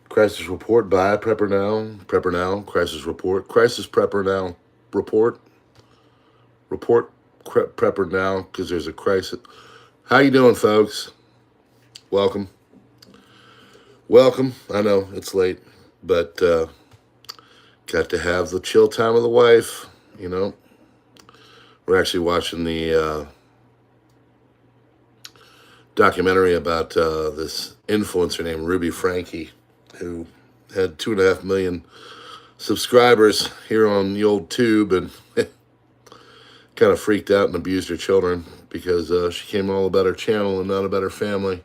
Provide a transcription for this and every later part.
Crisis report by PrepperNow. PrepperNow. Crisis report. Crisis PrepperNow report. Report PrepperNow because there's a crisis. How you doing, folks? Welcome. Welcome. I know it's late, but got to have the chill time of the wife. You know, we're actually watching the documentary about this influencer named Ruby Frankie, who had 2.5 million subscribers here on the old tube and kind of freaked out and abused her children because she came all about her channel and not about her family.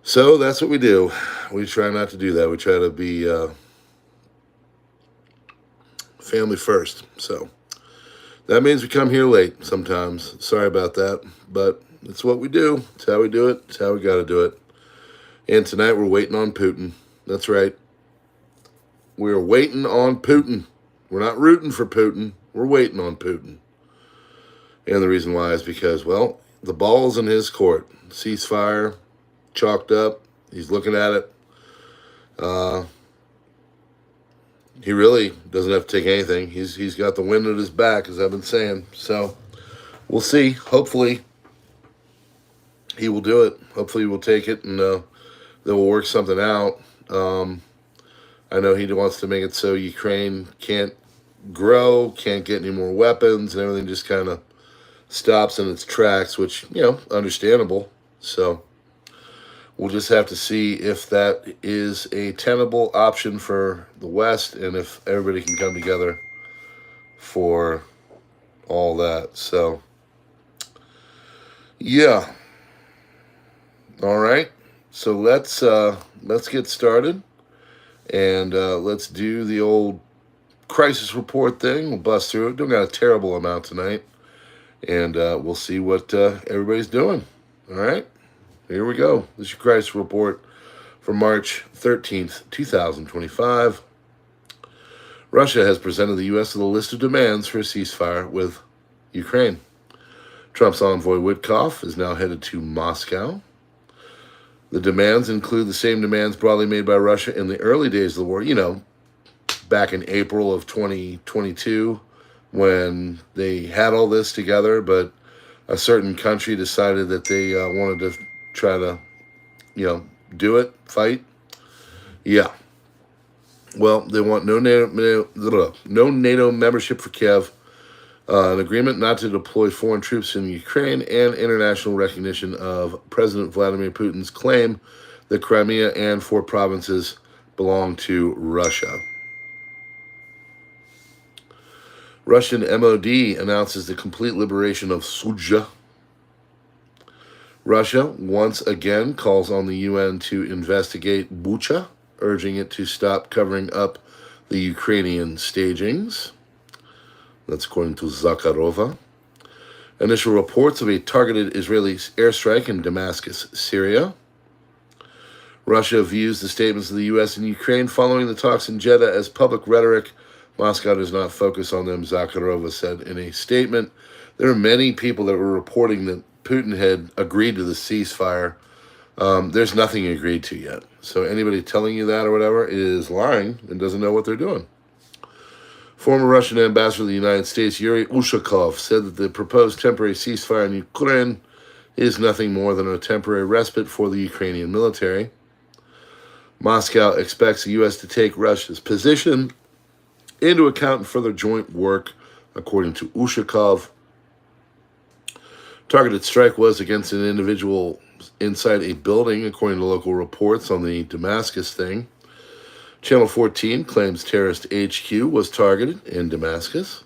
So that's what we do. We try not to do that. We try to be family first. So that means we come here late sometimes. Sorry about that, but it's what we do. It's how we do it. It's how we got to do it. And tonight we're waiting on Putin. That's right. We're waiting on Putin. We're not rooting for Putin. We're waiting on Putin. And the reason why is because, well, the ball's in his court. Ceasefire, chalked up. He's looking at it. He really doesn't have to take anything. He's got the wind at his back, as I've been saying. So we'll see. Hopefully he will do it. Hopefully he will take it and they will work something out. I know he wants to make it so Ukraine can't grow, can't get any more weapons, and everything just kind of stops in its tracks, which, you know, understandable. So we'll just have to see if that is a tenable option for the West and if everybody can come together for all that. So, yeah. All right. So let's get started and let's do the old crisis report thing. We'll bust through it. Don't got a terrible amount tonight. And we'll see what everybody's doing. All right. Here we go. This is your crisis report for March 13th, 2025. Russia has presented the U.S. with a list of demands for a ceasefire with Ukraine. Trump's envoy Witkoff is now headed to Moscow. The demands include the same demands broadly made by Russia in the early days of the war, you know, back in April of 2022 when they had all this together, but a certain country decided that they wanted to try to, you know, do it, fight. Yeah. Well, they want no NATO membership for Kiev, an agreement not to deploy foreign troops in Ukraine, and international recognition of President Vladimir Putin's claim that Crimea and 4 provinces belong to Russia. Russian M.Ed announces the complete liberation of Sudzha. Russia once again calls on the UN to investigate Bucha, urging it to stop covering up the Ukrainian stagings. That's according to Zakharova. Initial reports of a targeted Israeli airstrike in Damascus, Syria. Russia views the statements of the U.S. and Ukraine following the talks in Jeddah as public rhetoric. Moscow does not focus on them, Zakharova said in a statement. There are many people that were reporting that Putin had agreed to the ceasefire. There's nothing agreed to yet. So anybody telling you that or whatever is lying and doesn't know what they're doing. Former Russian ambassador to the United States, Yuri Ushakov, said that the proposed temporary ceasefire in Ukraine is nothing more than a temporary respite for the Ukrainian military. Moscow expects the U.S. to take Russia's position into account in further joint work, according to Ushakov. Targeted strike was against an individual inside a building, according to local reports on the Damascus thing. Channel 14 claims terrorist HQ was targeted in Damascus.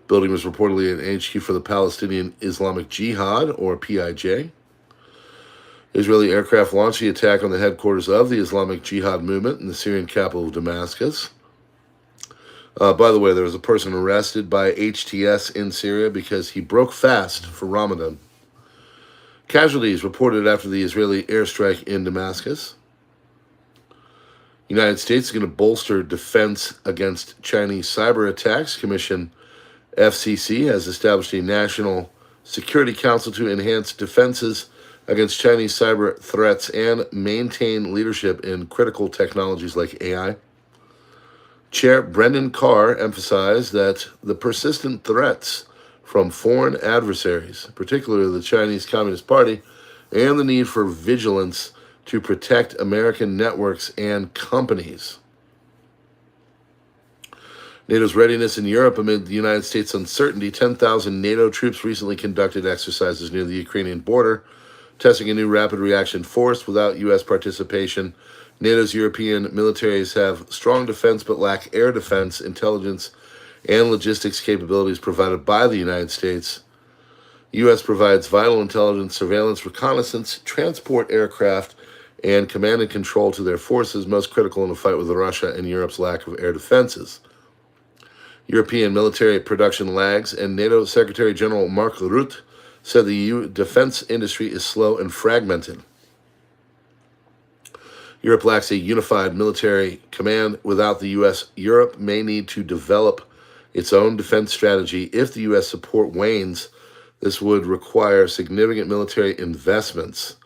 Building was reportedly an HQ for the Palestinian Islamic Jihad, or PIJ. Israeli aircraft launched the attack on the headquarters of the Islamic Jihad movement in the Syrian capital of Damascus. By the way, there was a person arrested by HTS in Syria because he broke fast for Ramadan. Casualties reported after the Israeli airstrike in Damascus. United States is going to bolster defense against Chinese cyber attacks. Commission FCC has established a national security council to enhance defenses against Chinese cyber threats and maintain leadership in critical technologies like AI. Chair Brendan Carr emphasized that the persistent threats from foreign adversaries, particularly the Chinese Communist Party, and the need for vigilance to protect American networks and companies. NATO's readiness in Europe amid the United States' uncertainty. 10,000 NATO troops recently conducted exercises near the Ukrainian border, testing a new rapid reaction force without U.S. participation. NATO's European militaries have strong defense but lack air defense, intelligence, and logistics capabilities provided by the United States. U.S. provides vital intelligence, surveillance, reconnaissance, transport aircraft, and command and control to their forces, most critical in the fight with Russia and Europe's lack of air defenses. European military production lags, and NATO Secretary General Mark Rutte said the EU defense industry is slow and fragmented. Europe lacks a unified military command. Without the U.S., Europe may need to develop its own defense strategy. If the U.S. support wanes, this would require significant military investments.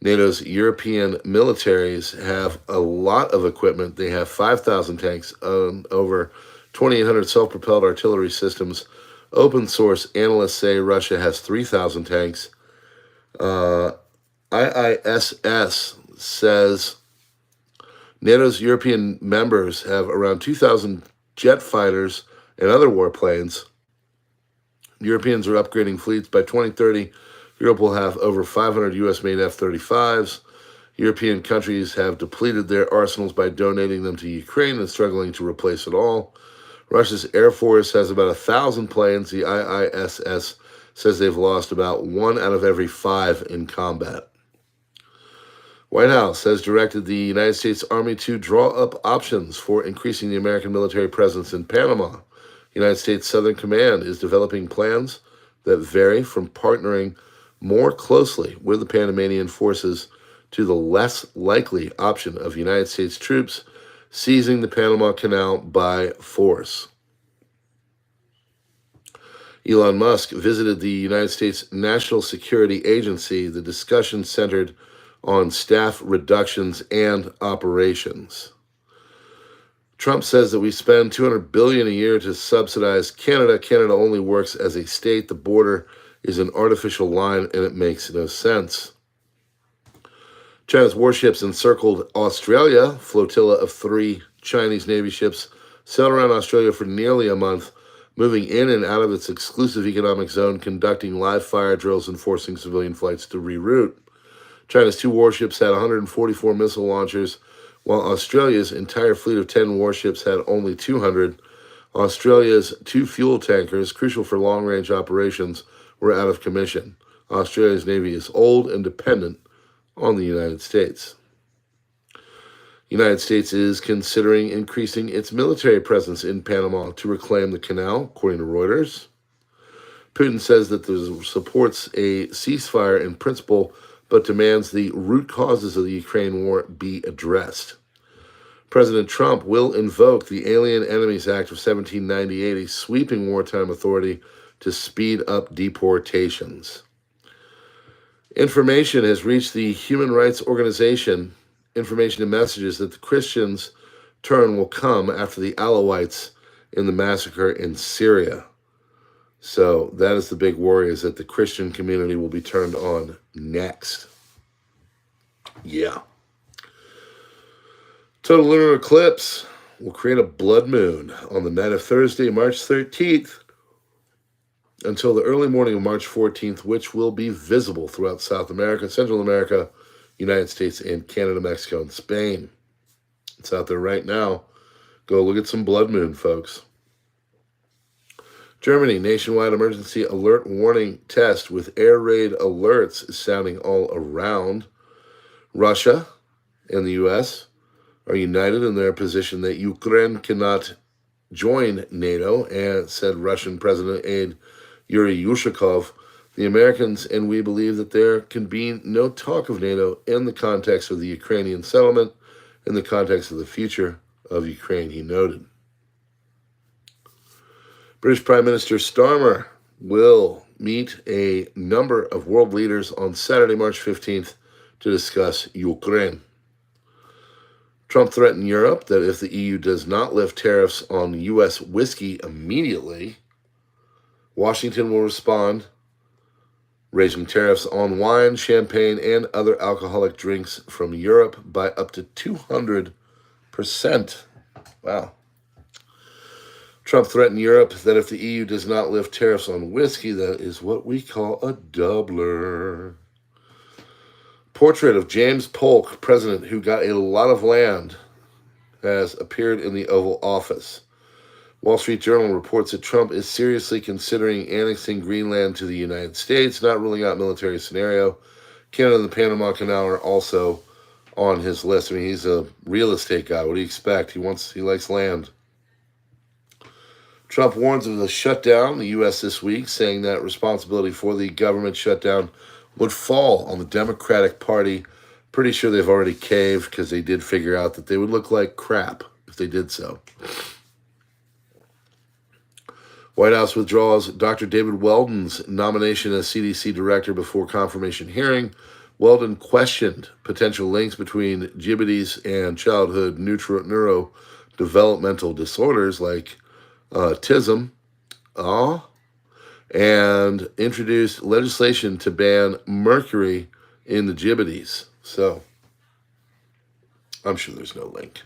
NATO's European militaries have a lot of equipment. They have 5,000 tanks, over 2,800 self-propelled artillery systems. Open source analysts say Russia has 3,000 tanks. IISS says NATO's European members have around 2,000 jet fighters and other warplanes. Europeans are upgrading fleets. By 2030, Europe will have over 500 U.S.-made F-35s. European countries have depleted their arsenals by donating them to Ukraine and struggling to replace it all. Russia's Air Force has about 1,000 planes. The IISS says they've lost about 1 out of every 5 in combat. White House has directed the United States Army to draw up options for increasing the American military presence in Panama. United States Southern Command is developing plans that vary from partnering more closely with the Panamanian forces to the less likely option of United States troops seizing the Panama Canal by force. Elon Musk visited the United States National Security Agency. The discussion centered on staff reductions and operations. Trump says that we spend $200 billion a year to subsidize Canada. Canada only works as a state. The border is an artificial line, and it makes no sense. China's warships encircled Australia. Flotilla of 3 Chinese Navy ships sailed around Australia for nearly a month, moving in and out of its exclusive economic zone, conducting live fire drills and forcing civilian flights to reroute. China's 2 warships had 144 missile launchers, while Australia's entire fleet of 10 warships had only 200. Australia's 2 fuel tankers, crucial for long-range operations, were out of commission. Australia's Navy is old and dependent on the United States. The United States is considering increasing its military presence in Panama to reclaim the canal, according to Reuters. Putin says that this supports a ceasefire in principle, but demands the root causes of the Ukraine war be addressed. President Trump will invoke the Alien Enemies Act of 1798, a sweeping wartime authority to speed up deportations. Information has reached the human rights organization, information and messages that the Christians' turn will come after the Alawites in the massacre in Syria. So that is the big worry, is that the Christian community will be turned on next. Yeah. Total lunar eclipse will create a blood moon on the night of Thursday, March 13th, until the early morning of March 14th, which will be visible throughout South America, Central America, United States, and Canada, Mexico, and Spain. It's out there right now. Go look at some blood moon, folks. Germany, nationwide emergency alert warning test with air raid alerts is sounding all around. Russia and the U.S. are united in their position that Ukraine cannot join NATO, and said Russian President aide Yuri Yushakov. The Americans and we believe that there can be no talk of NATO in the context of the Ukrainian settlement, in the context of the future of Ukraine, he noted. British Prime Minister Starmer will meet a number of world leaders on Saturday, March 15th to discuss Ukraine. Trump threatened Europe that if the EU does not lift tariffs on U.S. whiskey immediately, Washington will respond, raising tariffs on wine, champagne, and other alcoholic drinks from Europe by up to 200%. Wow. Trump threatened Europe that if the EU does not lift tariffs on whiskey, that is what we call a doubler. Portrait of James Polk, president who got a lot of land, has appeared in the Oval Office. Wall Street Journal reports that Trump is seriously considering annexing Greenland to the United States, not ruling out military scenario. Canada and the Panama Canal are also on his list. I mean, he's a real estate guy. What do you expect? He likes land. Trump warns of a shutdown in the U.S. this week, saying that responsibility for the government shutdown would fall on the Democratic Party. Pretty sure they've already caved because they did figure out that they would look like crap if they did so. White House withdraws Dr. David Weldon's nomination as CDC director before confirmation hearing. Weldon questioned potential links between GBDs and childhood neurodevelopmental disorders like autism, and introduced legislation to ban mercury in the GBDs. So, I'm sure there's no link.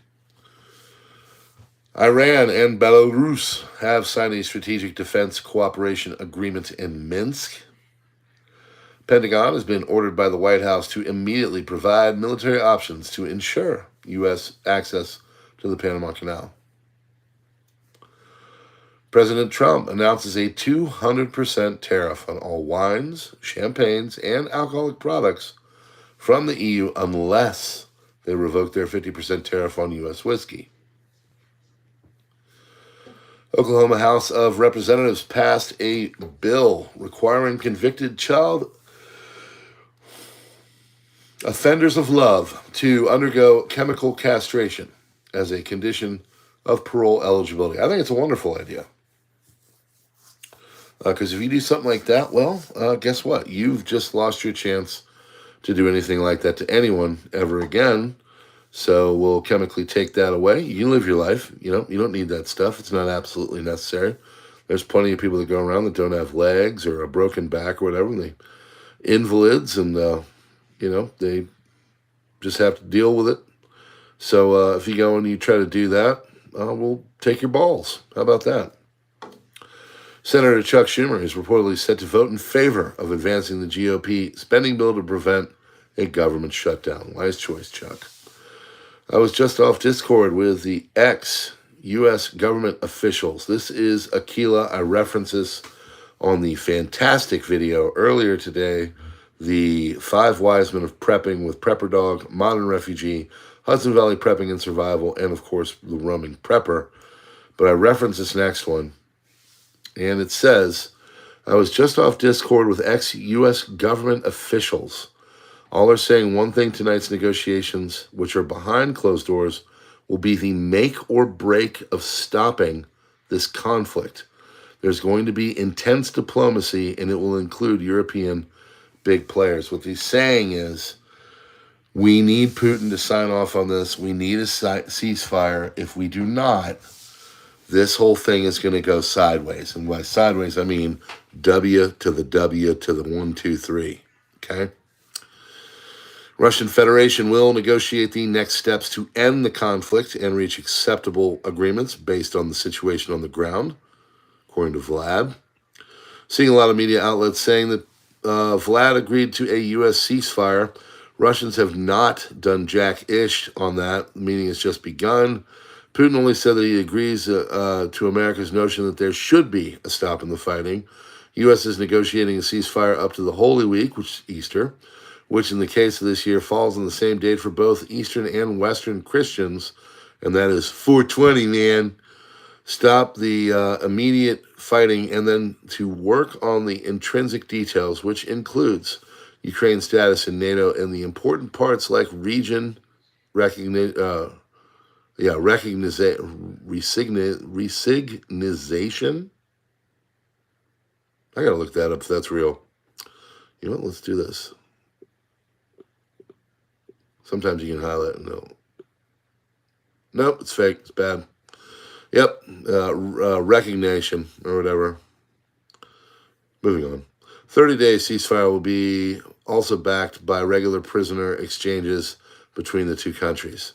Iran and Belarus have signed a strategic defense cooperation agreement in Minsk. Pentagon has been ordered by the White House to immediately provide military options to ensure U.S. access to the Panama Canal. President Trump announces a 200% tariff on all wines, champagnes, and alcoholic products from the EU unless they revoke their 50% tariff on U.S. whiskey. Oklahoma House of Representatives passed a bill requiring convicted child offenders of love to undergo chemical castration as a condition of parole eligibility. I think it's a wonderful idea. Because if you do something like that, well, guess what? You've just lost your chance to do anything like that to anyone ever again. So we'll chemically take that away. You can live your life. You don't need that stuff. It's not absolutely necessary. There's plenty of people that go around that don't have legs or a broken back or whatever. And they invalids and, they just have to deal with it. So if you go and you try to do that, we'll take your balls. How about that? Senator Chuck Schumer is reportedly set to vote in favor of advancing the GOP spending bill to prevent a government shutdown. Wise choice, Chuck. I was just off Discord with the ex-U.S. government officials. This is Aquila. I reference this on the fantastic video earlier today, the 5 Wise Men of Prepping with Prepper Dog, Modern Refugee, Hudson Valley Prepping and Survival, and, of course, the Roaming Prepper. But I reference this next one. And it says, I was just off Discord with ex-U.S. government officials. All are saying one thing: tonight's negotiations, which are behind closed doors, will be the make or break of stopping this conflict. There's going to be intense diplomacy, and it will include European big players. What he's saying is, we need Putin to sign off on this. We need a ceasefire. If we do not, this whole thing is going to go sideways. And by sideways, I mean W to the 1, 2, 3. Okay? Russian Federation will negotiate the next steps to end the conflict and reach acceptable agreements based on the situation on the ground, according to Vlad. Seeing a lot of media outlets saying that Vlad agreed to a U.S. ceasefire. Russians have not done jack-ish on that. The meeting has just begun. Putin only said that he agrees to America's notion that there should be a stop in the fighting. U.S. is negotiating a ceasefire up to the Holy Week, which is Easter, which in the case of this year falls on the same date for both Eastern and Western Christians, and that is 420, man. Stop the immediate fighting and then to work on the intrinsic details, which includes Ukraine's status in NATO and the important parts like region resignation, I gotta look that up if that's real. You know what? Let's do this. Sometimes you can highlight and no. Nope, it's fake. It's bad. Yep, recognition or whatever. Moving on. 30-day ceasefire will be also backed by regular prisoner exchanges between the two countries.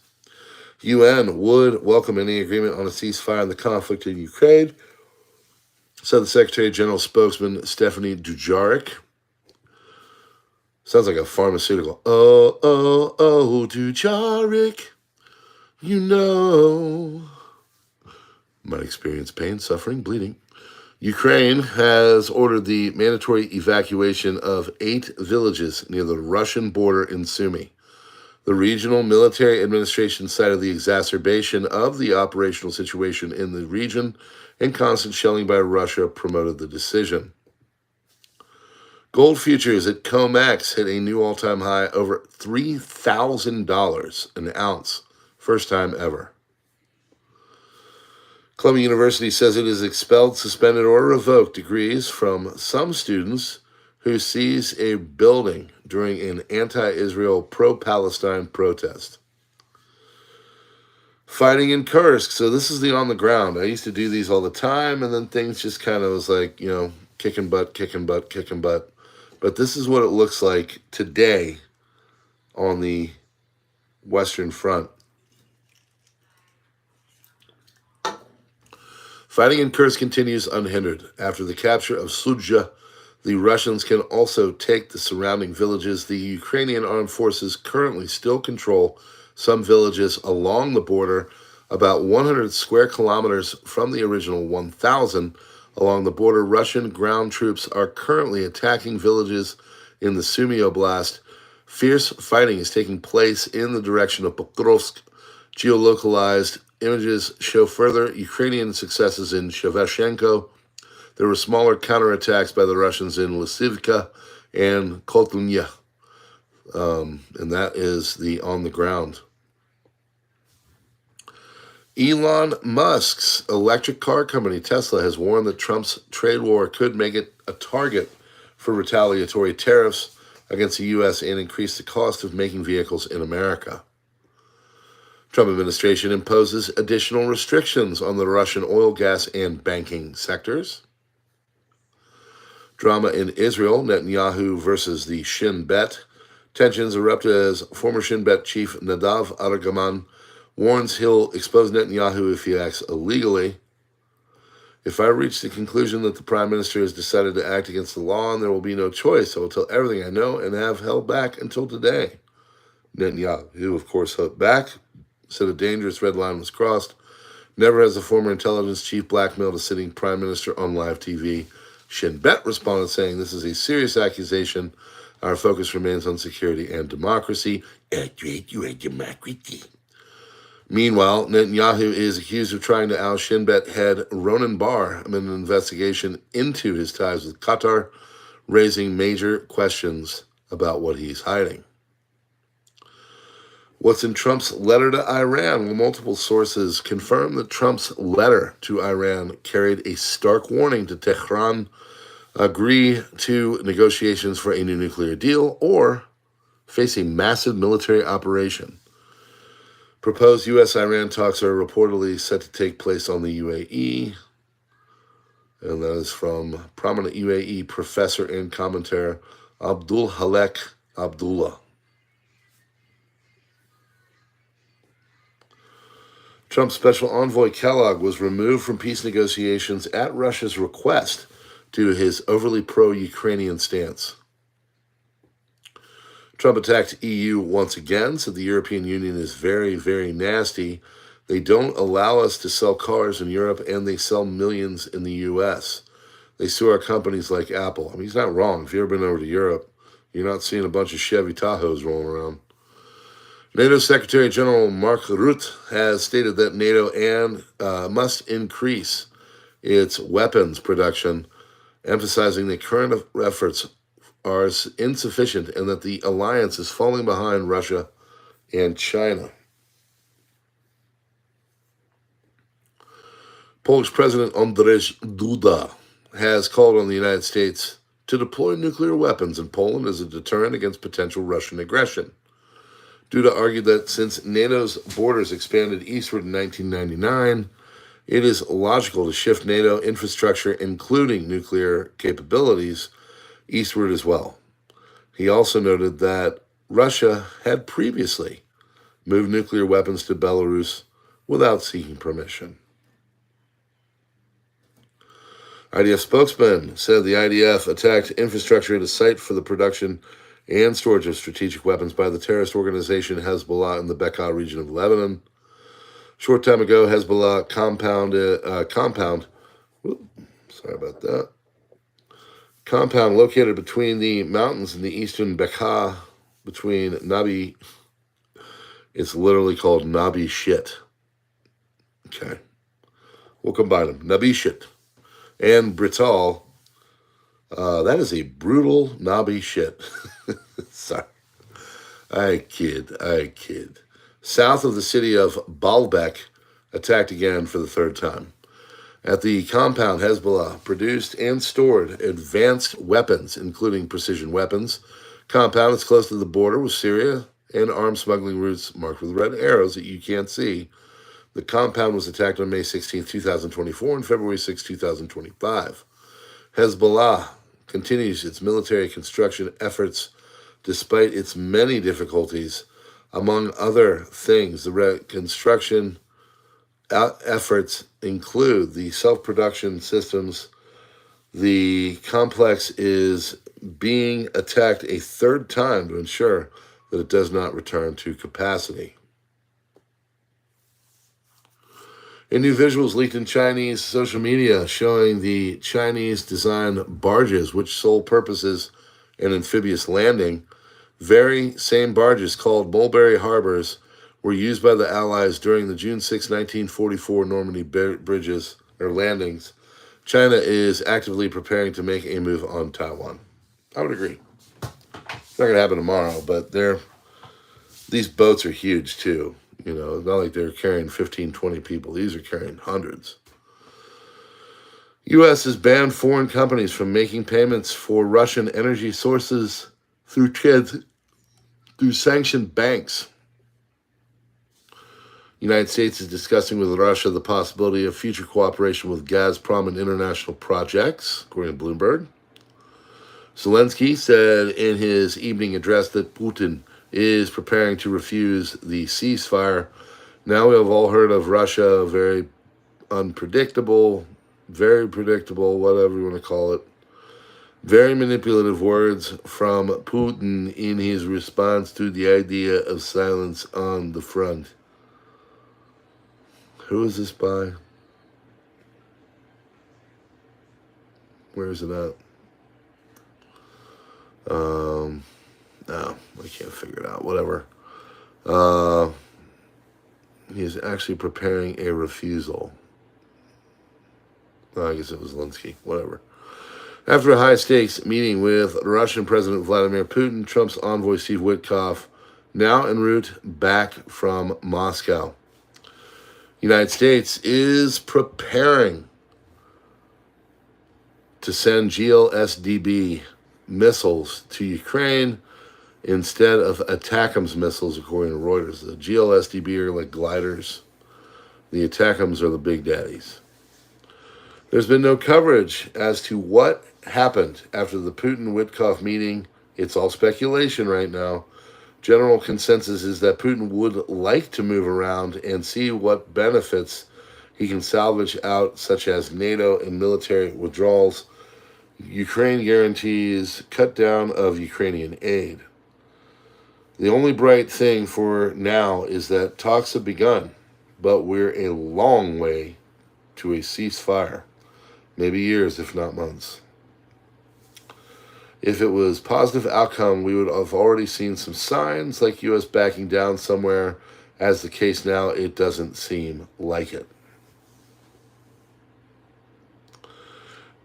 UN would welcome any agreement on a ceasefire in the conflict in Ukraine, said the Secretary General spokesman Stephanie Dujarric. Sounds like a pharmaceutical. Oh, Dujarric, you know. Might experience pain, suffering, bleeding. Ukraine has ordered the mandatory evacuation of 8 villages near the Russian border in Sumy. The regional military administration cited the exacerbation of the operational situation in the region, and constant shelling by Russia promoted the decision. Gold futures at COMEX hit a new all-time high, over $3,000 an ounce. First time ever. Columbia University says it has expelled, suspended, or revoked degrees from some students who seized a building during an anti-Israel, pro-Palestine protest. Fighting in Kursk. So this is the on the ground. I used to do these all the time, and then things just kind of was like, kicking butt. But this is what it looks like today on the Western Front. Fighting in Kursk continues unhindered. After the capture of Sudzha, the Russians can also take the surrounding villages. The Ukrainian armed forces currently still control some villages along the border, about 100 square kilometers from the original 1,000 along the border. Russian ground troops are currently attacking villages in the Sumy Oblast. Fierce fighting is taking place in the direction of Pokrovsk. Geolocalized images show further Ukrainian successes in Shevchenko. There were smaller counterattacks by the Russians in Lysivka and Koltunya. And that is the on the ground. Elon Musk's electric car company, Tesla, has warned that Trump's trade war could make it a target for retaliatory tariffs against the U.S. and increase the cost of making vehicles in America. Trump administration imposes additional restrictions on the Russian oil, gas, and banking sectors. Drama in Israel, Netanyahu versus the Shin Bet. Tensions erupt as former Shin Bet chief Nadav Argaman warns he'll expose Netanyahu if he acts illegally. If I reach the conclusion that the prime minister has decided to act against the law and there will be no choice, I will tell everything I know and have held back until today. Netanyahu, who of course held back, said a dangerous red line was crossed. Never has a former intelligence chief blackmailed a sitting prime minister on live TV. Shin Bet responded saying, "This is a serious accusation. Our focus remains on security and democracy." Meanwhile, Netanyahu is accused of trying to oust Shin Bet head Ronan Bar amid an investigation into his ties with Qatar, raising major questions about what he's hiding. What's in Trump's letter to Iran? Well, multiple sources confirm that Trump's letter to Iran carried a stark warning to Tehran: agree to negotiations for a new nuclear deal or face a massive military operation. Proposed U.S.-Iran talks are reportedly set to take place on the UAE. And that is from prominent UAE professor and commentator Abdul Halek Abdullah. Trump's special envoy Kellogg was removed from peace negotiations at Russia's request due to his overly pro-Ukrainian stance. Trump attacked EU once again, said the European Union is very, very nasty. They don't allow us to sell cars in Europe, and they sell millions in the U.S. They sue our companies like Apple. I mean, he's not wrong. If you've ever been over to Europe, you're not seeing a bunch of Chevy Tahoes rolling around. NATO Secretary General Mark Rutte has stated that NATO must increase its weapons production, emphasizing that current efforts are insufficient and that the alliance is falling behind Russia and China. Polish President Andrzej Duda has called on the United States to deploy nuclear weapons in Poland as a deterrent against potential Russian aggression. Duda argued that since NATO's borders expanded eastward in 1999, it is logical to shift NATO infrastructure, including nuclear capabilities, eastward as well. He also noted that Russia had previously moved nuclear weapons to Belarus without seeking permission. IDF spokesman said the IDF attacked infrastructure at a site for the production and storage of strategic weapons by the terrorist organization Hezbollah in the Bekaa region of Lebanon. Short time ago, Hezbollah compound located between the mountains in the eastern Bekaa between Nabi. It's literally called Nabi Shit. Okay. We'll combine them. Nabi Shit and Brital. That is a brutal Nabi Shit. Sorry. I kid. South of the city of Baalbek, attacked again for the third time. At the compound, Hezbollah produced and stored advanced weapons, including precision weapons. Compound is close to the border with Syria and arms smuggling routes marked with red arrows that you can't see. The compound was attacked on May 16, 2024 and February 6, 2025. Hezbollah continues its military construction efforts despite its many difficulties. Among other things, the reconstruction efforts include the self-production systems. The complex is being attacked a third time to ensure that it does not return to capacity. In new visuals leaked in Chinese social media showing the Chinese-designed barges, which sole purpose is an amphibious landing, very same barges called Mulberry Harbors were used by the Allies during the June 6, 1944 Normandy bridges or landings. China is actively preparing to make a move on Taiwan. I would agree. It's not going to happen tomorrow, but these boats are huge too. You know, it's not like they're carrying 15, 20 people. These are carrying hundreds. U.S. has banned foreign companies from making payments for Russian energy sources through sanctioned banks. United States is discussing with Russia the possibility of future cooperation with Gazprom and international projects, according to Bloomberg. Zelensky said in his evening address that Putin is preparing to refuse the ceasefire. Now we have all heard of Russia, very unpredictable, very predictable, whatever you want to call it. Very manipulative words from Putin in his response to the idea of silence on the front. Who is this by? Where is it at? No, I can't figure it out. Whatever. He's actually preparing a refusal. I guess it was Zelensky. Whatever. After a high-stakes meeting with Russian President Vladimir Putin, Trump's envoy Steve Witkoff now en route back from Moscow. United States is preparing to send GLSDB missiles to Ukraine instead of ATACMS missiles, according to Reuters. The GLSDB are like gliders. The ATACMS are the big daddies. There's been no coverage as to what happened after the Putin-Witkoff meeting. It's all speculation right now. General consensus is that Putin would like to move around and see what benefits he can salvage out, such as NATO and military withdrawals, Ukraine guarantees, cut down of Ukrainian aid. The only bright thing for now is that talks have begun, but we're a long way to a ceasefire. Maybe years, if not months. If it was positive outcome, we would have already seen some signs like U.S. backing down somewhere. As the case now, it doesn't seem like it.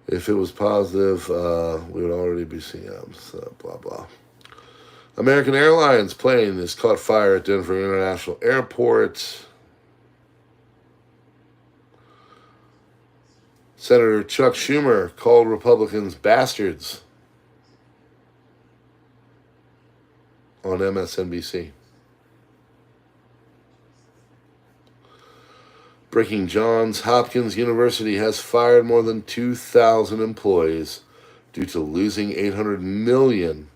If it was positive, we would already be seeing blah, blah. American Airlines plane has caught fire at Denver International Airport. Senator Chuck Schumer called Republicans bastards on MSNBC. Breaking Johns Hopkins University has fired more than 2,000 employees due to losing $800 million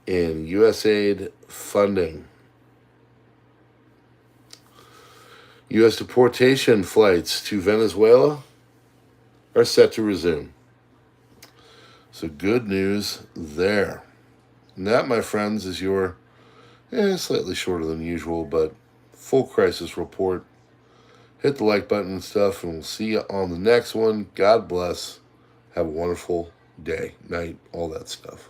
in USAID funding. U.S. deportation flights to Venezuela are set to resume. So good news there. And that, my friends, is your slightly shorter than usual, but full crisis report. Hit the like button and stuff, and we'll see you on the next one. God bless. Have a wonderful day, night, all that stuff.